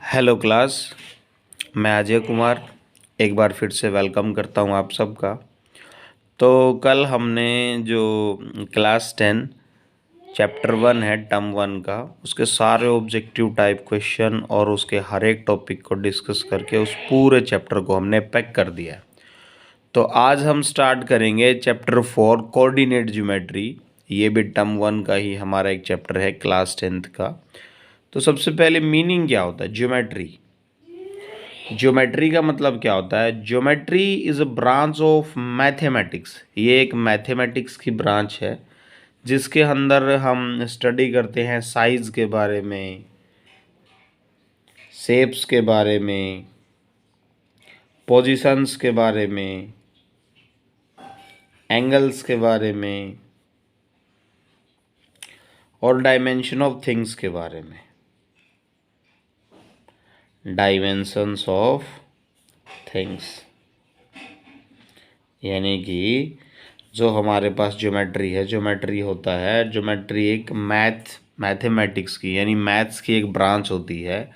Hello class. मैं अजय कुमार एक बार फिर से वेलकम करता हूं आप सबका। तो कल हमने जो क्लास 10 चैप्टर 1 है टर्म 1 का, उसके सारे ऑब्जेक्टिव टाइप क्वेश्चन और उसके हर एक टॉपिक को डिस्कस करके उस पूरे चैप्टर को हमने पैक कर दिया है। तो आज हम स्टार्ट करेंगे चैप्टर 4 कोऑर्डिनेट ज्योमेट्री। ये भी टर्म 1 का ही हमारा एक चैप्टर है क्लास 10th का। तो सबसे पहले मीनिंग क्या होता है ज्योमेट्री। ज्योमेट्री का मतलब क्या होता है? Geometry is a branch of mathematics. ये एक मैथमेटिक्स की ब्रांच है जिसके अंदर हम स्टडी करते हैं साइज के बारे में, शेप्स के बारे में, पोजीशंस के बारे में, एंगल्स के बारे में और डायमेंशन ऑफ थिंग्स के बारे में। डायमेंशंस ऑफ थिंग्स यानी कि जो हमारे पास ज्योमेट्री है, ज्योमेट्री होता है, ज्योमेट्री एक मैथमेटिक्स की यानी मैथ्स की एक ब्रांच होती है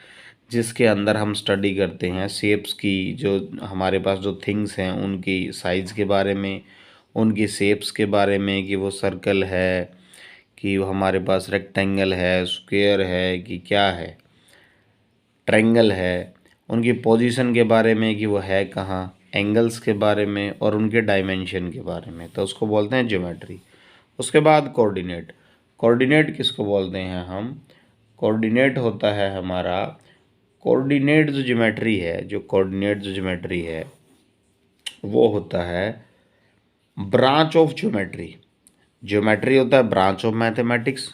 जिसके अंदर हम स्टडी करते हैं शेप्स की। जो हमारे पास जो थिंग्स हैं उनकी साइज़ के बारे में, उनकी शेप्स के बारे में कि वो सर्कल है, कि वो हमारे पास रेक्टेंगल है, स्क्वायर है, कि क्या है, ट्रायंगल है, उनकी पोजीशन के बारे में कि वो है कहाँ, एंगल्स के बारे में और उनके डायमेंशन के बारे में। तो उसको बोलते हैं ज्योमेट्री। उसके बाद कोऑर्डिनेट। कोऑर्डिनेट किसको बोलते हैं हम? कोऑर्डिनेट होता है हमारा, कोऑर्डिनेट जो ज्योमेट्री है, जो कोऑर्डिनेट जो ज्योमेट्री है वो होता है ब्रांच ऑफ ज्योमेट्री। ज्योमेट्री होता है branch of mathematics,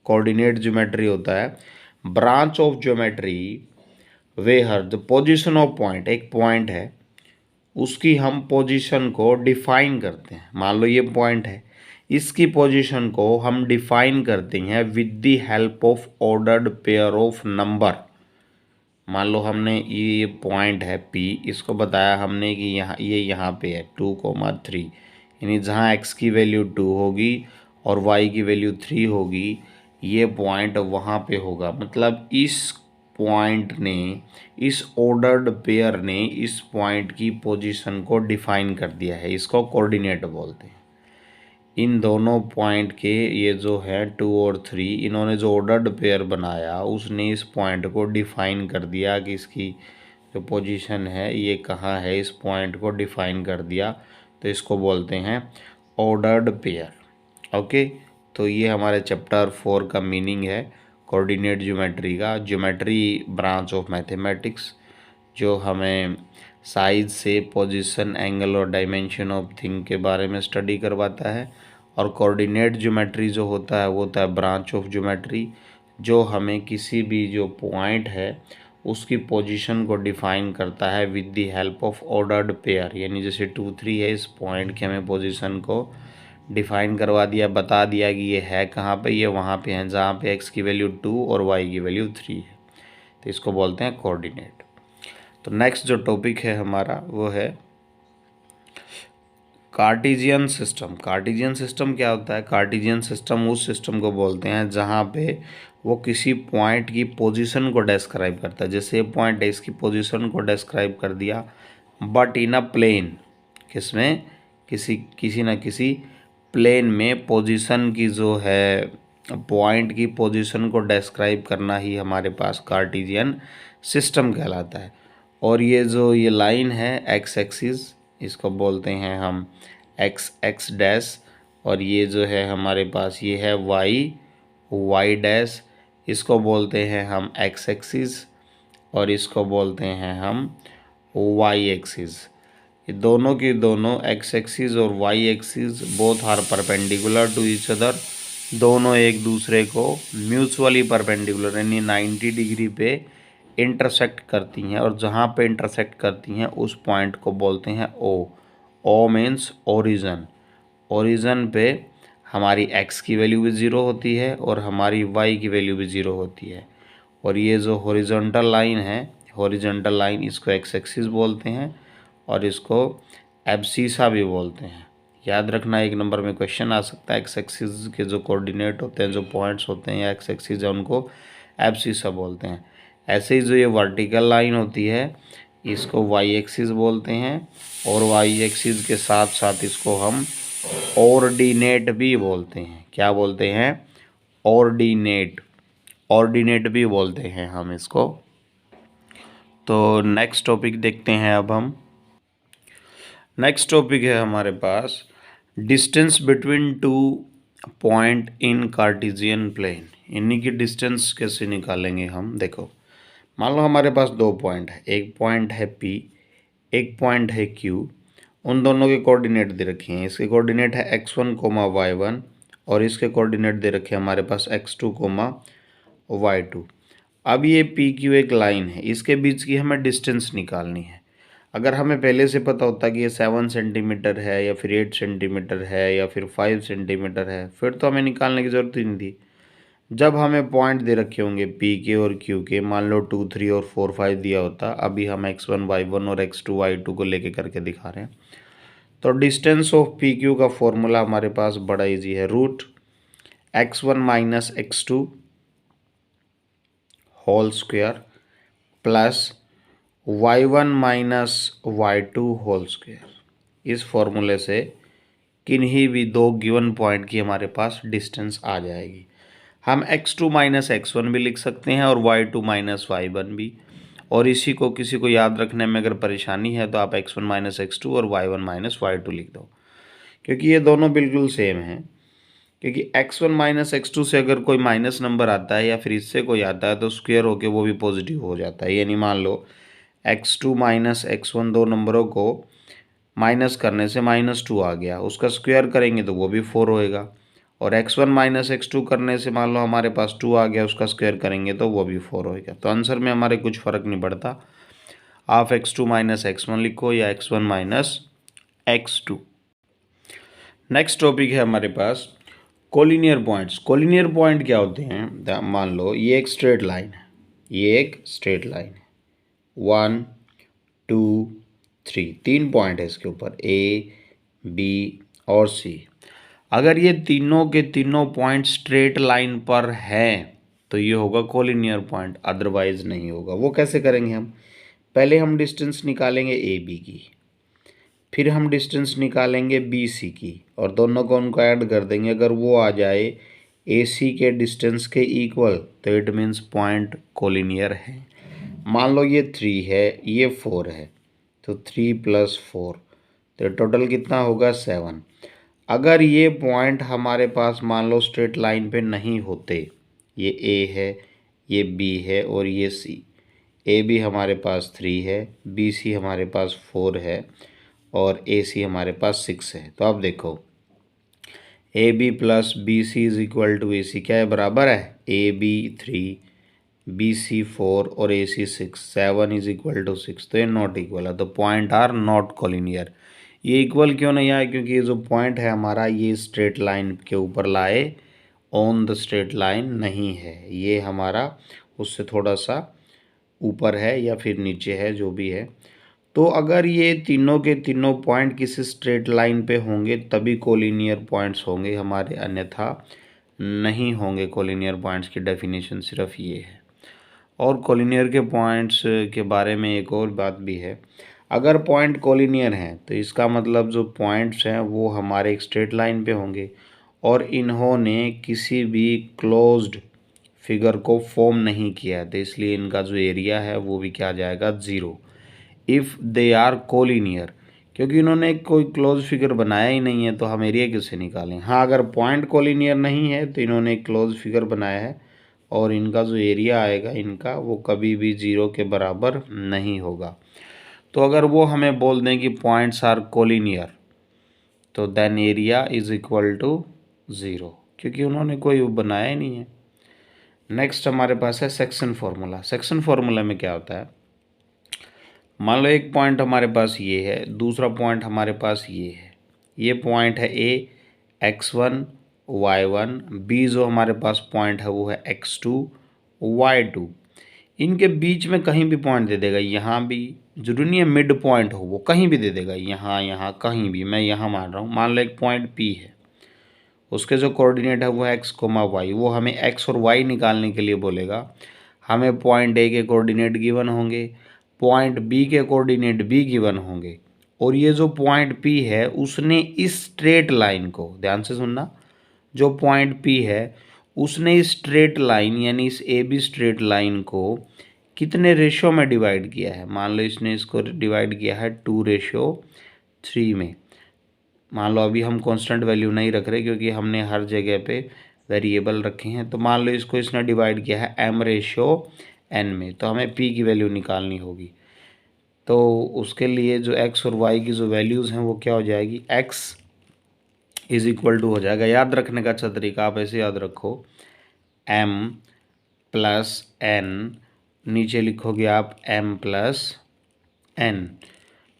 coordinate geometry होता है branch of geometry where the position of point, एक पॉइंट है उसकी हम पोजीशन को डिफाइन करते हैं। मान लो ये पॉइंट है, इसकी पोजीशन को हम डिफाइन करते हैं with the help of ordered pair of number. मान लो हमने ये पॉइंट है P, इसको बताया हमने कि यहाँ पे है 2,3, यानी जहाँ x की वैल्यू 2 होगी और y की वैल्यू 3 होगी, ये पॉइंट वहाँ पे होगा। मतलब इस पॉइंट ने, इस ऑर्डर्ड पेयर ने इस पॉइंट की पोजीशन को डिफाइन कर दिया है, इसको कोऑर्डिनेट बोलते हैं। इन दोनों पॉइंट के ये जो है 2 और 3, इन्होंने जो ऑर्डर्ड पेयर बनाया उसने इस पॉइंट को डिफाइन कर दिया कि इसकी जो पोजीशन है ये कहाँ है, इस पॉइंट को डिफाइन कर दिया। तो इसको बोलते हैं ऑर्डर्ड पेयर। ओके, तो ये हमारे चैप्टर 4 का मीनिंग है कोऑर्डिनेट ज्योमेट्री का। ज्योमेट्री ब्रांच ऑफ मैथमेटिक्स जो हमें साइज से पोजीशन, एंगल और डायमेंशन ऑफ थिंग के बारे में स्टडी करवाता है। और कोऑर्डिनेट ज्योमेट्री जो होता है वो होता है ब्रांच ऑफ ज्योमेट्री जो हमें किसी भी जो पॉइंट है उसकी पोजीशन को डिफाइन करता है with the help of ordered pair. यानी जैसे 2, 3 है, इस पॉइंट की हमें पोजीशन को डिफाइन करवा दिया, बता दिया कि ये है कहाँ पे, ये वहाँ पे है जहाँ पे x की वैल्यू 2 और y की वैल्यू 3 है। तो इसको बोलते हैं कोऑर्डिनेट। तो नेक्स्ट जो टॉपिक है हमारा वो है कार्टेशियन सिस्टम। कार्टेशियन सिस्टम क्या होता है? कार्टेशियन सिस्टम उस सिस्टम को बोलते हैं जहाँ पे वो किसी पॉइंट की पोजीशन को डिस्क्राइब करता है। जैसे ये पॉइंट है, इसकी पोजीशन को डिस्क्राइब कर दिया बट इन अ प्लेन। किसमें? किसी न किसी प्लेन में पोजीशन की जो है, पॉइंट की पोजीशन को डिस्क्राइब करना ही हमारे पास कार्टेशियन सिस्टम कहलाता है। और ये जो ये लाइन है एक्स एक्सिस, इसको बोलते हैं हम एक्स एक्स डैश, और ये जो है हमारे पास ये है वाई वाई डैश, इसको बोलते हैं हम एक्स एक्सिस और इसको बोलते हैं हम वाई एक्सिस। ये दोनों की दोनों एक्स एक्सिस और y axis both are perpendicular to each other. दोनों एक दूसरे को म्यूचुअली परपेंडिकुलर यानी 90 डिग्री पे इंटरसेक्ट करती हैं, और जहाँ पे इंटरसेक्ट करती हैं उस पॉइंट को बोलते हैं O. O means origin. Origin पे हमारी x की वैल्यू भी 0 होती है और हमारी y की वैल्यू भी 0 होती है। और ये जो हॉरिजॉन्टल लाइन है, हॉरिजॉन्टल लाइन, इसको एक्स एक्सिस बोलते हैं और इसको एब्सीसा भी बोलते हैं। याद रखना, एक नंबर में क्वेश्चन आ सकता है, एक्स एक्सिस के जो कोऑर्डिनेट होते हैं, जो पॉइंट्स होते हैं या एक्स एक्सिस है, उनको एब्सीसा बोलते हैं। ऐसे ही जो ये वर्टिकल लाइन होती है इसको वाई एक्सिस बोलते हैं, और वाई एक्सिस के साथ साथ इसको हम ऑर्डिनेट भी बोलते हैं। क्या बोलते हैं? ऑर्डिनेट। ऑर्डिनेट भी बोलते हैं हम इसको। तो नेक्स्ट टॉपिक देखते हैं अब हम। नेक्स्ट टॉपिक है हमारे पास distance between two point in Cartesian plane. इन्हीं की डिस्टेंस कैसे निकालेंगे हम? देखो, मान लो हमारे पास दो पॉइंट है, एक पॉइंट है P, एक पॉइंट है Q। उन दोनों के कोऑर्डिनेट दे रखे हैं। इसके कोऑर्डिनेट है x1, y1, और इसके कोऑर्डिनेट दे रखे हैं हमारे पास x2, y2। अब ये PQ एक लाइन है, इसके बीच की हमें डिस्टेंस निकालनी है। अगर हमें पहले से पता होता कि ये 7 सेंटीमीटर है या फिर 8 सेंटीमीटर है या फिर 5 सेंटीमीटर है, फिर तो हमें निकालने की ज़रूरत ही नहीं थी। जब हमें पॉइंट दे रखे होंगे P के और Q के, मान लो 2, 3 और 4, 5 दिया होता, अभी हम x1, y1 और x2, y2 को लेके करके दिखा रहे हैं। तो डिस्टेंस ऑफ PQ का फॉर्मूला हमारे पास बड़ा इजी है, root x1 minus x2 whole square plus y1 minus y2 whole square. इस फॉर्मूले से किन्हीं भी दो गिवन पॉइंट की हमारे पास डिस्टेंस आ जाएगी। हम x2 माइनस x1 भी लिख सकते हैं और y2 माइनस y1 भी। और इसी को किसी को याद रखने में अगर परेशानी है तो आप x1 माइनस x2 और y1 माइनस y2 लिख दो, क्योंकि ये दोनों बिल्कुल सेम हैं। क्योंकि x1 माइनस x2 से अगर कोई माइनस नंबर आता है या फिर इससे कोई आता है तो स्क्वायर होके वो भी पॉजिटिव हो जाता है। यानी मान लो x2 माइनस x1, दो नंबरों को माइनस करने से -2 आ गया, उसका स्क्वायर करेंगे तो वो भी 4 होएगा। और x1 माइनस x2 करने से मान लो हमारे पास 2 आ गया, उसका स्क्वायर करेंगे तो वो भी 4 होएगा। तो आंसर में हमारे कुछ फ़र्क नहीं पड़ता, आप x2 माइनस x1 लिखो या x1 minus x2। Next topic है हमारे पास कोलिनियर पॉइंट्स। कोलिनियर पॉइंट क्या होते हैं? मान लो ये एक स्ट्रेट लाइन है, ये एक स्ट्रेट लाइन है, 1, 2, 3, 3 पॉइंट है इसके ऊपर, A, B और C। अगर ये तीनों के तीनों पॉइंट स्ट्रेट लाइन पर हैं तो ये होगा कोलिनियर पॉइंट, अदरवाइज नहीं होगा। वो कैसे करेंगे हम? पहले हम डिस्टेंस निकालेंगे AB की, फिर हम डिस्टेंस निकालेंगे BC की, और दोनों को उनको ऐड कर देंगे। अगर वो आ जाए AC के डिस्टेंस के इक्वल तो इट मीन्स पॉइंट कोलिनियर है। मान लो ये 3 है, ये 4 है, तो 3 + 4 तो टोटल कितना होगा? 7। अगर ये पॉइंट हमारे पास मान लो स्ट्रेट लाइन पे नहीं होते, ये A है, ये B है और ये C, AB हमारे पास 3 है, BC हमारे पास 4 है और AC हमारे पास 6 है। तो अब देखो AB + BC is equal to AC क्या है? बराबर है AB 3, BC 4 और AC 6, 7 इज इक्वल टू 6। तो ये नॉट इक्वल है, तो पॉइंट आर नॉट कोलिनियर। ये इक्वल क्यों नहीं आया? क्योंकि ये जो पॉइंट है हमारा ये स्ट्रेट लाइन के ऊपर लाए, ऑन द स्ट्रेट लाइन नहीं है, ये हमारा उससे थोड़ा सा ऊपर है या फिर नीचे है, जो भी है। तो अगर ये तीनों के तीनों पॉइंट किसी स्ट्रेट लाइन पे होंगे तभी कोलिनियर पॉइंट्स होंगे हमारे, अन्यथा नहीं होंगे कोलिनियर पॉइंट्स की डेफिनेशन सिर्फ ये है। और कोलिनियर के पॉइंट्स के बारे में एक और बात भी है, अगर पॉइंट कोलिनियर हैं तो इसका मतलब जो पॉइंट्स हैं वो हमारे एक स्ट्रेट लाइन पे होंगे और इन्होंने किसी भी क्लोज्ड फिगर को फॉर्म नहीं किया है, तो इसलिए इनका जो एरिया है वो भी क्या आ जाएगा? 0। इफ़ दे आर कोलिनियर, क्योंकि इन्होंने कोई क्लोज फिगर बनाया ही नहीं है तो हम एरिया कैसे निकालें? हाँ, अगर पॉइंट कोलिनियर नहीं है तो इन्होंने एक क्लोज फिगर बनाया है और इनका जो एरिया आएगा इनका वो कभी भी 0 के बराबर नहीं होगा। तो अगर वो हमें बोल दें कि पॉइंट्स आर कोलिनियर तो then area is equal to 0, क्योंकि उन्होंने कोई बनाया ही नहीं है। नेक्स्ट हमारे पास है सेक्शन फार्मूला। सेक्शन फार्मूला में क्या होता है? मान लो एक पॉइंट हमारे पास ये है, दूसरा पॉइंट हमारे पास ये है, ये पॉइंट है A, x1, y1, B जो हमारे पास पॉइंट है वो है x2, y2। इनके बीच में कहीं भी पॉइंट दे देगा, यहाँ भी, जरूरी नहीं है मिड पॉइंट हो, वो कहीं भी दे देगा, यहाँ यहाँ कहीं भी। मैं यहाँ मान रहा हूँ, मान लो एक पॉइंट P है, उसके जो कोऑर्डिनेट है वो है x, y, वो हमें x और y निकालने के लिए बोलेगा। हमें पॉइंट ए के कोऑर्डिनेट गिवन होंगे, पॉइंट बी के कोऑर्डिनेट भी गिवन होंगे, और ये जो पॉइंट पी है उसने इस स्ट्रेट लाइन को, ध्यान से सुनना, जो पॉइंट पी है उसने इस स्ट्रेट लाइन यानी इस ए बी स्ट्रेट लाइन को कितने रेशो में डिवाइड किया है। मान लो इसने इसको डिवाइड किया है 2:3 में। मान लो अभी हम कांस्टेंट वैल्यू नहीं रख रहे क्योंकि हमने हर जगह पे वेरिएबल रखे हैं। तो मान लो इसको इसने डिवाइड किया है m/n में, तो हमें p की वैल्यू निकालनी होगी। तो उसके लिए जो x और y की जो वैल्यूज़ हैं वो क्या हो जाएगी, x = हो जाएगा, याद रखने का अच्छा तरीका आप ऐसे याद रखो, m + n, नीचे लिखोगे आप m + n।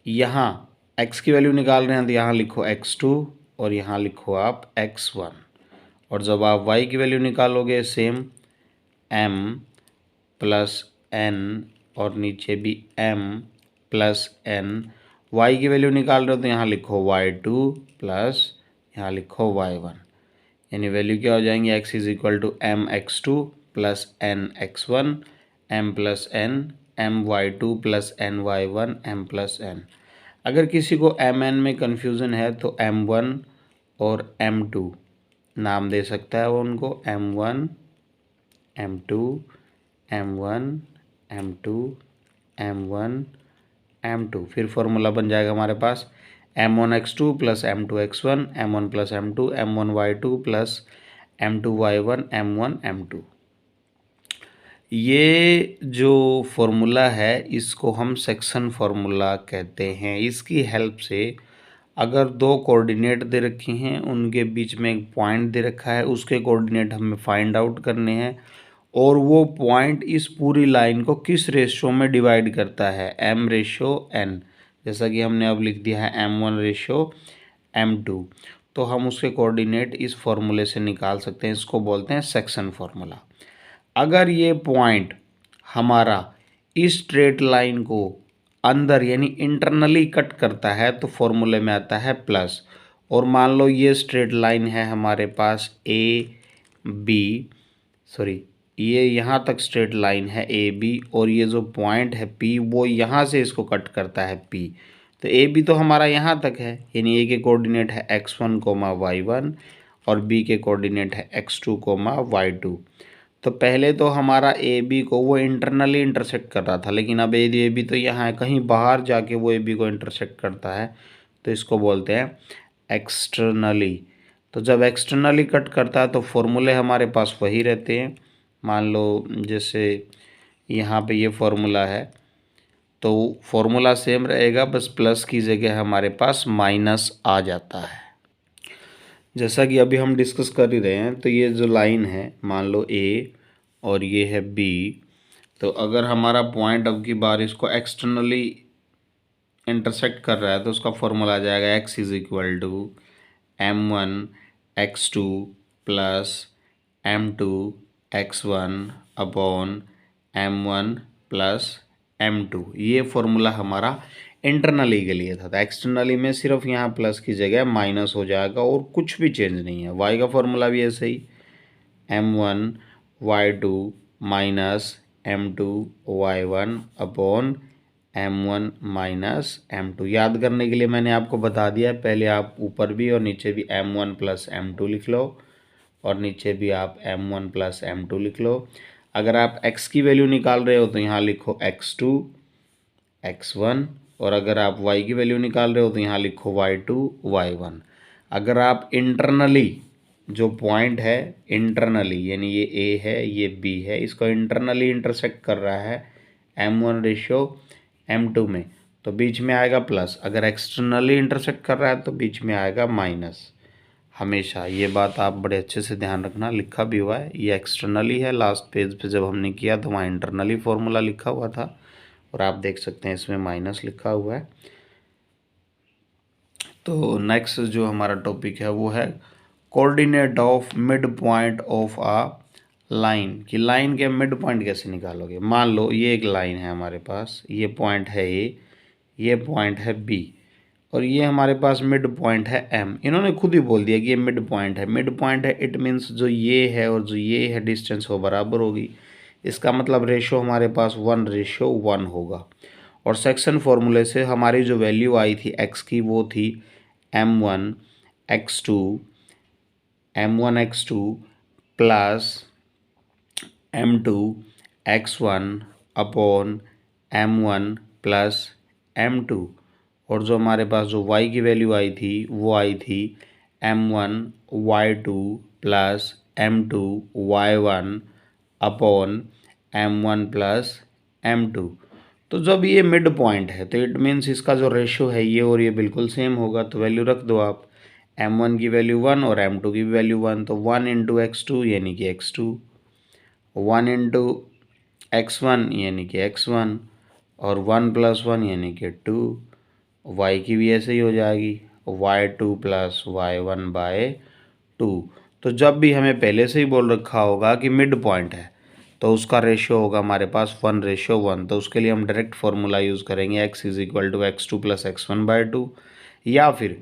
यहाँ x की वैल्यू निकाल रहे हैं तो यहाँ लिखो x2 और यहाँ लिखो आप x1, और जब आप y की वैल्यू निकालोगे सेम m + n और नीचे भी m + n। y की वैल्यू निकाल रहे हो तो यहाँ लिखो y2 प्लस यहाँ लिखो y1, यानी वैल्यू क्या हो जाएंगी, x = mx2 + nx1 m + n my2 + ny1 m + n। अगर किसी को mn में कन्फ्यूज़न है तो m1 और m2 नाम दे सकता है वो उनको, m1 m2 m1 m2 m1 m2। फिर फॉर्मूला बन जाएगा हमारे पास m1x2 + m2x1 m1 + m2 m1y2 + m2y1 m1 m2। ये जो फॉर्मूला है इसको हम सेक्शन फार्मूला कहते हैं। इसकी हेल्प से अगर दो कोऑर्डिनेट दे रखी हैं, उनके बीच में एक पॉइंट दे रखा है, उसके कोऑर्डिनेट हमें फाइंड आउट करने हैं, और वो पॉइंट इस पूरी लाइन को किस रेशो में डिवाइड करता है, m/n। जैसा कि हमने अब लिख दिया है m1/m2, तो हम उसके कोऑर्डिनेट इस फॉर्मूले से निकाल सकते हैं। इसको बोलते हैं सेक्शन फार्मूला। अगर ये पॉइंट हमारा इस स्ट्रेट लाइन को अंदर यानी इंटरनली कट करता है तो फॉर्मूले में आता है प्लस, और मान लो ये स्ट्रेट लाइन है हमारे पास ये यहाँ तक स्ट्रेट लाइन है AB, और ये जो पॉइंट है P वो यहाँ से इसको कट करता है P। तो AB तो हमारा यहाँ तक है, यानी A के कोऑर्डिनेट है x1, y1 और B के कोऑर्डिनेट है x2, y2। तो पहले तो हमारा AB को वो इंटरनली इंटरसेक्ट कर रहा था, लेकिन अब AB तो यहाँ है, कहीं बाहर जाके वो AB को इंटरसेक्ट करता है, तो इसको बोलते हैं एक्सटर्नली। तो जब एक्सटर्नली कट करता है तो फॉर्मूले हमारे पास वही रहते हैं। मान लो जैसे यहाँ पे ये फॉर्मूला है तो फॉर्मूला सेम रहेगा, बस प्लस की जगह हमारे पास माइनस आ जाता है। जैसा कि अभी हम डिस्कस कर ही रहे हैं, तो ये जो लाइन है मान लो A और ये है B, तो अगर हमारा पॉइंट अब की बार इसको एक्सटर्नली इंटरसेक्ट कर रहा है तो उसका फॉर्मूला आ जाएगा x = m1x2 + m2x1 upon m1 + m2। ये फॉर्मूला हमारा इंटरनली के लिए था। तो एक्सटर्नली में सिर्फ यहाँ प्लस की जगह माइनस हो जाएगा और कुछ भी चेंज नहीं है। y का फॉर्मूला भी ऐसे ही m1y2 - m2y1 upon m1 - m2। याद करने के लिए मैंने आपको बता दिया, पहले आप ऊपर भी और नीचे भी m1 + m2 लिख लो और नीचे भी आप m1 + m2 लिख लो। अगर आप x की वैल्यू निकाल रहे हो तो यहाँ लिखो x2 x1, और अगर आप y की वैल्यू निकाल रहे हो तो यहाँ लिखो y2 y1। अगर आप इंटरनली जो पॉइंट है इंटरनली, यानी ये A है ये B है, इसको इंटरनली इंटरसेक्ट कर रहा है m1/m2 में, तो बीच में आएगा प्लस। अगर एक्सटर्नली इंटरसेक्ट कर रहा है तो बीच में आएगा माइनस। हमेशा ये बात आप बड़े अच्छे से ध्यान रखना, लिखा भी हुआ है, ये एक्सटर्नली है। लास्ट पेज पे जब हमने किया तो वहाँ इंटरनली फॉर्मूला लिखा हुआ था, और आप देख सकते हैं इसमें माइनस लिखा हुआ है। तो नेक्स्ट जो हमारा टॉपिक है वो है coordinate of mid point of a line, कि लाइन के मिड पॉइंट कैसे निकालोगे। मान लो ये एक लाइन है हमारे पास, ये पॉइंट है A, ये पॉइंट है B, और ये हमारे पास मिड पॉइंट है M। इन्होंने खुद ही बोल दिया कि ये मिड पॉइंट है। मिड पॉइंट है इट मीन्स जो ये है और जो ये है डिस्टेंस वो बराबर होगी, इसका मतलब रेशो हमारे पास 1:1 होगा। और सेक्शन फॉर्मूले से हमारी जो वैल्यू आई थी x की वो थी m1 x2 plus m2 x1 upon m1 plus m2। और जो हमारे पास जो y की वैल्यू आई थी वो आई थी m1 y2 plus m2 y1 upon m1 plus m2। तो जब ये मिड पॉइंट है तो इट मीन्स इसका जो रेशो है ये और ये बिल्कुल सेम होगा, तो वैल्यू रख दो आप। m1 की वैल्यू 1 और m2 की वैल्यू 1, तो 1 इंटू x2 यानी कि x2, 1 इंटू x1 यानी कि x1 और 1 प्लस 1 यानी कि 2। y की भी ऐसे ही हो जाएगी y2 प्लस y1/2। तो जब भी हमें पहले से ही बोल रखा होगा कि मिड पॉइंट है तो उसका रेशियो होगा हमारे पास 1:1। तो उसके लिए हम डायरेक्ट फार्मूला यूज़ करेंगे x=x2 प्लस x1/2 या फिर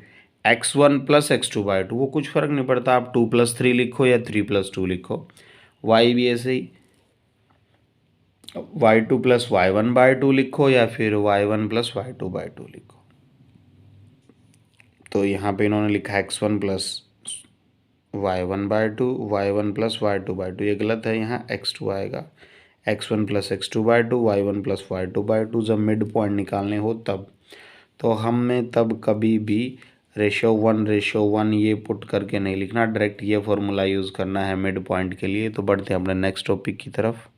x1 प्लस x2/2। वो कुछ फ़र्क नहीं पड़ता, आप 2+3 लिखो या 3+2 लिखो। y भी ऐसे ही y2 प्लस y1/2 लिखो या फिर y1 प्लस y2/2 लिखो। तो यहाँ पे इन्होंने लिखा x1 plus y1/2 y1 plus y2/2, ये गलत है, यहाँ x2 आएगा। x1 plus x2/2 y1 plus y2/2। जब मिड पॉइंट निकालने हो तब, तो हमें तब कभी भी रेशो 1:1 ये पुट करके नहीं लिखना, डायरेक्ट ये फॉर्मूला यूज़ करना है मिड पॉइंट के लिए। तो बढ़ते हैं अपने नेक्स्ट टॉपिक की तरफ।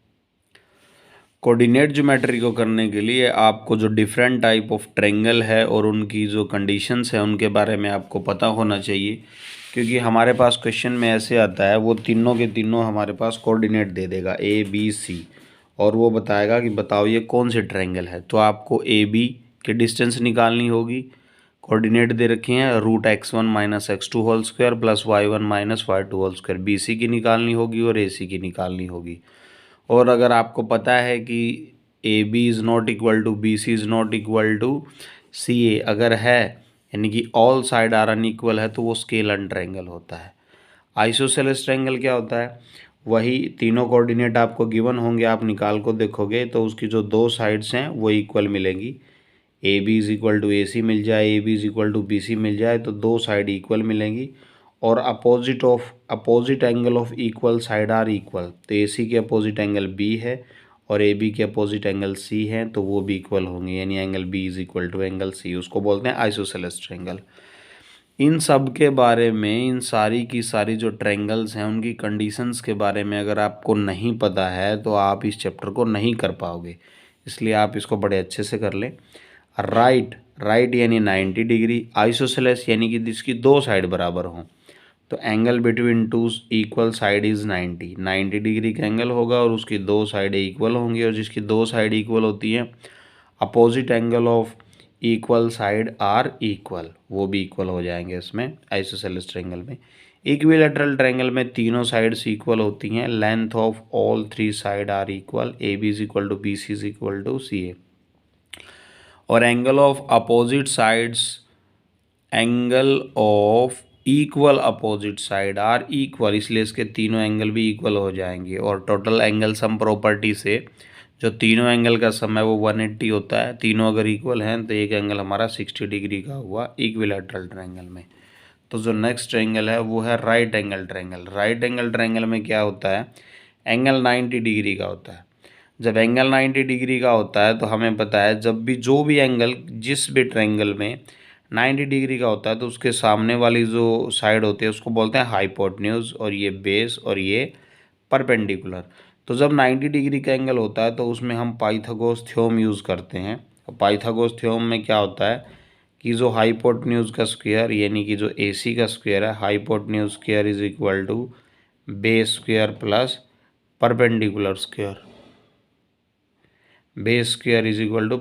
कोऑर्डिनेट ज्योमेट्री को करने के लिए आपको जो डिफरेंट टाइप ऑफ ट्रायंगल है और उनकी जो कंडीशंस है उनके बारे में आपको पता होना चाहिए, क्योंकि हमारे पास क्वेश्चन में ऐसे आता है वो तीनों के तीनों हमारे पास कोऑर्डिनेट दे देगा A B C, और वो बताएगा कि बताओ ये कौन से ट्रायंगल है। तो आपको AB की डिस्टेंस निकालनी होगी, कोऑर्डिनेट दे रखे हैं √x1 - x2 whole square plus y1 - y2 whole square. BC की निकालनी होगी और AC की निकालनी होगी। और अगर आपको पता है कि AB is not equal to BC is not equal to CA अगर है, यानी कि ऑल साइड आर अनइक्वल है, तो वो स्केलर ट्रायंगल होता है। आइसोसेलेस ट्रायंगल क्या होता है, वही तीनों कोऑर्डिनेट आपको गिवन होंगे, आप निकाल को देखोगे तो उसकी जो दो साइड्स हैं वो इक्वल मिलेंगी। AB is equal to AC मिल जाए, AB is equal to BC मिल जाए, तो दो साइड इक्वल मिलेंगी। और opposite angle of equal side are equal, तो AC के अपोजिट एंगल B है और AB के अपोजिट एंगल C है, तो वो भी इक्वल होंगे, यानी angle B is equal to angle C, उसको बोलते हैं आइसोसेलेस ट्रायंगल। इन सब के बारे में, इन सारी की सारी जो ट्रायंगल्स हैं उनकी कंडीशंस के बारे में अगर आपको नहीं पता है तो आप इस चैप्टर को नहीं कर पाओगे, इसलिए आप इसको बड़े अच्छे से कर लें। राइट यानी 90 डिग्री, आइसोसेलेस यानी कि जिसकी दो साइड बराबर हों, तो angle between two equal side is 90 degree का एंगल होगा और उसकी दो साइडें इक्वल होंगी, और जिसकी दो साइड इक्वल होती हैं opposite angle of equal side are equal, वो भी इक्वल हो जाएंगे इसमें आइसोसेलेस ट्रायंगल में। इक्विलैटरल ट्रायंगल में तीनों साइड्स इक्वल होती हैं, length of all three side are equal, AB is equal to BC is equal to CA। और angle of opposite sides, angle of equal opposite side are equal, इसलिए इसके तीनों angle भी equal हो जाएंगे। और टोटल एंगल सम प्रॉपर्टी से जो तीनों एंगल का सम है वो 180 होता है। तीनों अगर इक्वल हैं तो एक एंगल हमारा 60 डिग्री का हुआ इक्विलैटरल ट्रायंगल में। तो जो नेक्स्ट ट्रायंगल है वो है right angle triangle. Right angle triangle में क्या होता है, एंगल 90 डिग्री का होता है। जब एंगल 90 डिग्री का होता है तो हमें पता है जब भी जो भी एंगल जिस भी ट्रायंगल में 90 डिग्री का होता है तो उसके सामने वाली जो साइड होती है उसको बोलते हैं हाइपोटेन्यूज, और ये बेस और ये परपेंडिकुलर। तो जब 90 डिग्री का एंगल होता है तो उसमें हम पाइथागोरस थ्योरम यूज़ करते हैं। पाइथागोरस थ्योरम में क्या होता है कि जो हाइपोटेन्यूज का स्क्वायर यानी कि जो AC का स्क्वायर है, hypotenuse square is equal to base square plus perpendicular square, base square is equal to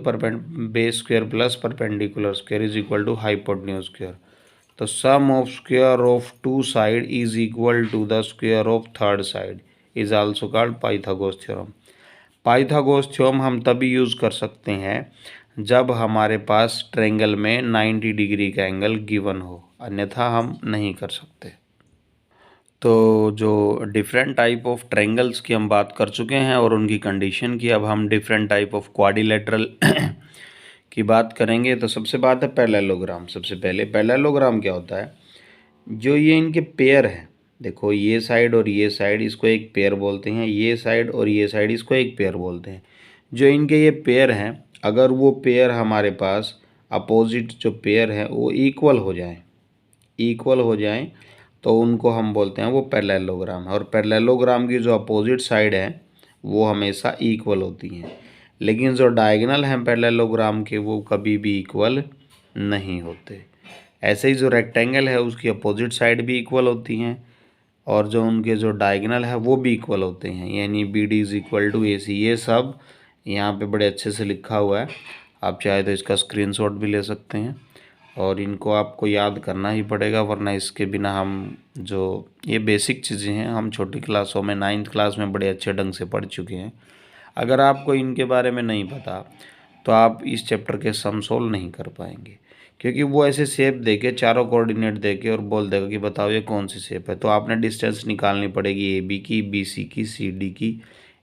base square plus perpendicular square is equal to hypotenuse square. तो sum of square of two side is equal to the square of third side is also called Pythagoras theorem. Pythagoras theorem हम तभी use कर सकते हैं जब हमारे पास triangle में 90 degree का एंगल गिवन हो, अन्यथा हम नहीं कर सकते। तो जो डिफरेंट टाइप ऑफ ट्रायंगल्स की हम बात कर चुके हैं और उनकी कंडीशन की, अब हम डिफरेंट टाइप ऑफ क्वाड्रिलेटरल की बात करेंगे। तो सबसे बात है पैरेललोग्राम। सबसे पहले पैरेललोग्राम क्या होता है, जो ये इनके पेयर हैं, देखो ये साइड और ये साइड, इसको एक पेयर बोलते हैं, ये साइड और ये साइड इसको एक पेयर बोलते हैं। जो इनके ये पेयर हैं, अगर वो पेयर हमारे पास अपोजिट जो पेयर है वो इक्वल हो जाएं तो उनको हम बोलते हैं वो पैरेललोग्राम है। और पैरेललोग्राम की जो अपोजिट साइड है वो हमेशा इक्वल होती हैं, लेकिन जो डायगोनल हैं पैरेललोग्राम के वो कभी भी इक्वल नहीं होते। ऐसे ही जो रेक्टेंगल है उसकी अपोजिट साइड भी इक्वल होती हैं और जो उनके जो डायगोनल है वो भी इक्वल होते हैं, यानी B D is equal to A C. ये सब यहाँ पे बड़े अच्छे से लिखा हुआ है, आप चाहे तो इसका स्क्रीनशॉट भी ले सकते हैं और इनको आपको याद करना ही पड़ेगा, वरना इसके बिना हम जो ये बेसिक चीज़ें हैं हम छोटी क्लासों में 9th क्लास में बड़े अच्छे ढंग से पढ़ चुके हैं। अगर आपको इनके बारे में नहीं पता तो आप इस चैप्टर के सम सोल्व नहीं कर पाएंगे, क्योंकि वो ऐसे शेप देके चारों कोऑर्डिनेट देके और बोल देगा कि बताओ ये कौन सी शेप है। तो आपने डिस्टेंस निकालनी पड़ेगी ए बी की, बी सी की, सी डी की,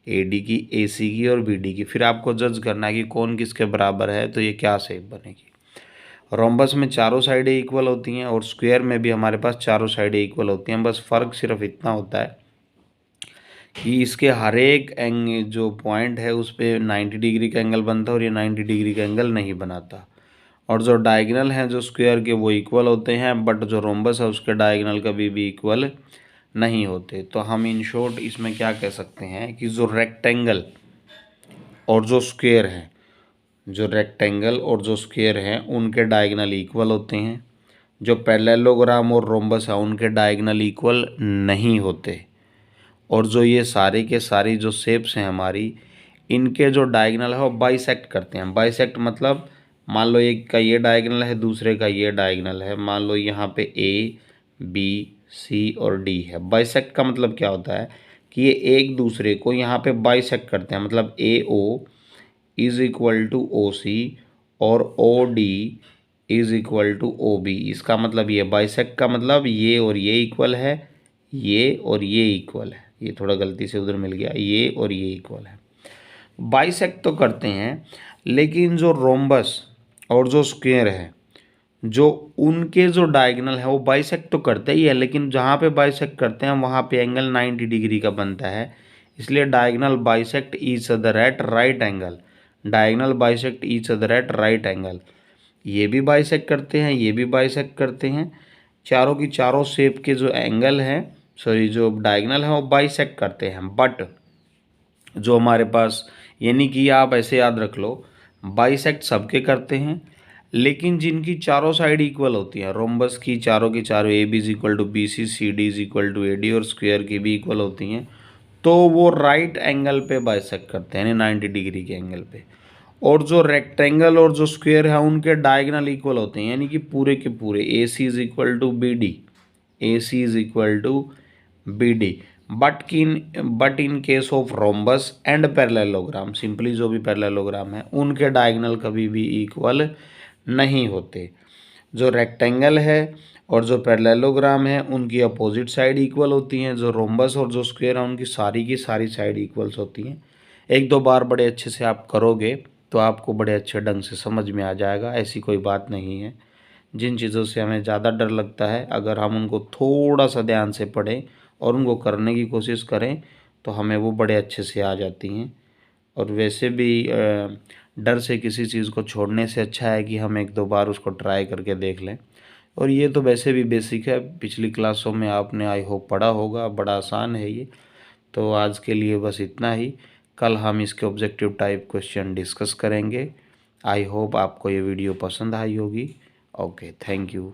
ए डी की, ए सी की और बी डी की। फिर आपको जज करना है कि कौन किसके बराबर है, तो ये क्या शेप बनेगी। रोम्बस में चारों साइडें इक्वल होती हैं और स्क्वायर में भी हमारे पास चारों साइडें इक्वल होती हैं। बस फ़र्क सिर्फ इतना होता है कि इसके हर एक जो पॉइंट है उस पर 90 डिग्री का एंगल बनता है और ये 90 डिग्री का एंगल नहीं बनाता। और जो डायगोनल हैं जो स्क्वायर के वो इक्वल होते हैं, बट जो रोम्बस है उसके डायगोनल कभी भी इक्वल नहीं होते। तो हम इन शॉर्ट इसमें क्या कह सकते हैं कि जो रेक्टेंगल और जो स्क्वायर है, जो रेक्टेंगल और जो स्क्वायर हैं उनके डायगोनल इक्वल होते हैं। जो पैरेललोग्राम और रोम्बस है उनके डायगोनल इक्वल नहीं होते। और जो ये सारी के सारी जो शेप्स हैं हमारी, इनके जो डायगोनल है वो बाइसेक्ट करते हैं। बाइसेक्ट मतलब मान लो एक का ये डायगोनल है, दूसरे का ये डायगोनल है, मान लो यहाँ पे ए बी सी और डी है। बाइसेक्ट का मतलब क्या होता है कि ये एक दूसरे को यहाँ पे बाइसेक्ट करते हैं, मतलब A O is equal to O C और O D is equal to O B. इसका मतलब ये बाइसेक्ट का मतलब ये और ये इक्वल है, ये और ये इक्वल है। ये थोड़ा गलती से उधर मिल गया, ये और ये इक्वल है। बाइसेक्ट तो करते हैं, लेकिन जो रोम्बस और जो स्क्वायर है, जो उनके जो डायगोनल है वो बाइसेक्ट तो करते ही है, लेकिन जहाँ पे बाइसेक्ट करते हैं वहाँ पे एंगल 90 डिग्री का बनता है। इसलिए diagonal bisect each other at right angle. Diagonal bisect each other at right angle. ये भी बाइसेक्ट करते हैं, ये भी बाइसेक्ट करते हैं। चारों की चारों शेप के जो एंगल हैं, सॉरी जो डायगोनल है वो बाइसेक्ट करते हैं। बट जो हमारे पास, यानी कि आप ऐसे याद रख लो, बाइसेक्ट सबके करते हैं, लेकिन जिनकी चारों साइड इक्वल होती हैं, रोम्बस की चारों A B is equal to B C D is equal to A D और स्क्वायर की भी इक्वल होती हैं, तो वो राइट एंगल पे बाइसेक्ट करते हैं, यानी 90 डिग्री के एंगल पे। और जो रेक्टेंगल और जो स्क्वायर है उनके डायगोनल इक्वल होते हैं, यानी कि पूरे के पूरे A C is equal to B D, A C is equal to B D. But in case of rhombus and parallelogram, simply जो भी पैरेललोग्राम है उनके डायगोनल कभी भी इक्वल नहीं होते। जो रेक्टेंगल है और जो पैरेललोग्राम है उनकी अपोजिट साइड इक्वल होती हैं। जो रोम्बस और जो स्क्वायर है उनकी सारी की सारी साइड इक्वल्स होती हैं। एक दो बार बड़े अच्छे से आप करोगे तो आपको बड़े अच्छे ढंग से समझ में आ जाएगा, ऐसी कोई बात नहीं है। जिन चीज़ों से हमें ज़्यादा डर लगता है, अगर हम उनको थोड़ा सा ध्यान से पढ़ें और उनको करने की कोशिश करें तो हमें वो बड़े अच्छे से आ जाती हैं। और वैसे भी डर से किसी चीज़ को छोड़ने से अच्छा है कि हम एक दो बार उसको ट्राई करके देख लें। और ये तो वैसे भी बेसिक है, पिछली क्लासों में आपने आई होप पढ़ा होगा, बड़ा आसान है ये। तो आज के लिए बस इतना ही, कल हम इसके ऑब्जेक्टिव टाइप क्वेश्चन डिस्कस करेंगे। आई होप आपको ये वीडियो पसंद आई होगी। Okay, thank you.